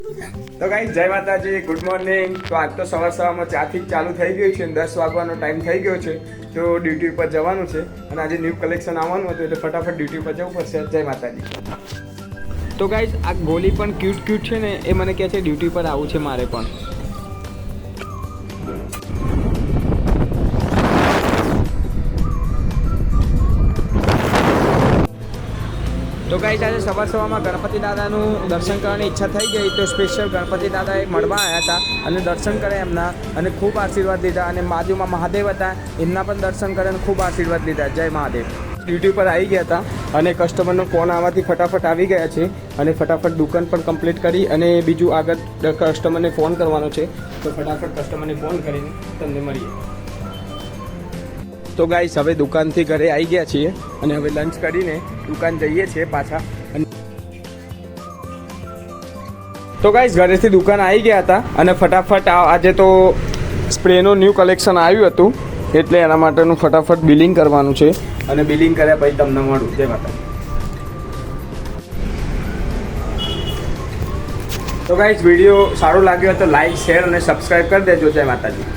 તો ગાઈસ જય માતાજી, ગુડ મોર્નિંગ। તો આજ તો સવારમાં ચાથી ચાલુ થઈ ગયું છે, 10 વાગવાનો ટાઈમ થઈ ગયો છે, તો ડ્યુટી પર જવાનું છે અને આજે ન્યૂ કલેક્શન આવવાનું હતું એટલે ફટાફટ ડ્યુટી પર જવું પડશે। જય માતાજી। તો ગાઈસ આ ગોલી પણ ક્યુટ છે ને, એ મને કહે છે ડ્યુટી પર આવું છે મારે પણ। તો ગાઈસ આજે સવારમાં ગણપતિ દાદાનું દર્શન કરવાની ઈચ્છા થઈ ગઈ, તો સ્પેશિયલ ગણપતિ દાદાએ મળવા આવ્યા હતા અને દર્શન કર્યા એમના અને ખૂબ આશીર્વાદ લીધા। અને બાજુમાં મહાદેવ હતા, એમના પણ દર્શન કર્યા અને ખૂબ આશીર્વાદ લીધા। જય મહાદેવ। ડ્યુટી પર આવી ગયા હતા અને કસ્ટમરનો ફોન આવવાથી ફટાફટ આવી ગયા છે અને ફટાફટ દુકાન પણ કમ્પ્લીટ કરી અને બીજું આગળ કસ્ટમરને ફોન કરવાનો છે, તો ફટાફટ કસ્ટમરને ફોન કરીને તમને મળીએ। તો ગાઈસ હવે દુકાનથી ઘરે આવી ગયા છીએ અને હવે લંચ કરીને દુકાન જઈએ છીએ પાછા। તો ગાઈસ ઘરેથી દુકાન આવી ગયા હતા અને ફટાફટ આજે તો સ્પ્રેનું ન્યૂ કલેક્શન આવ્યું હતું એટલે એના માટેનું ફટાફટ બિલિંગ કરવાનું છે અને બિલિંગ કર્યા પછી તમને મળું। જય માતાજી। તો ગાઈસ વિડીયો સારો લાગ્યો તો લાઈક, શેર અને સબસ્ક્રાઈબ કરી દેજો। જય માતાજી।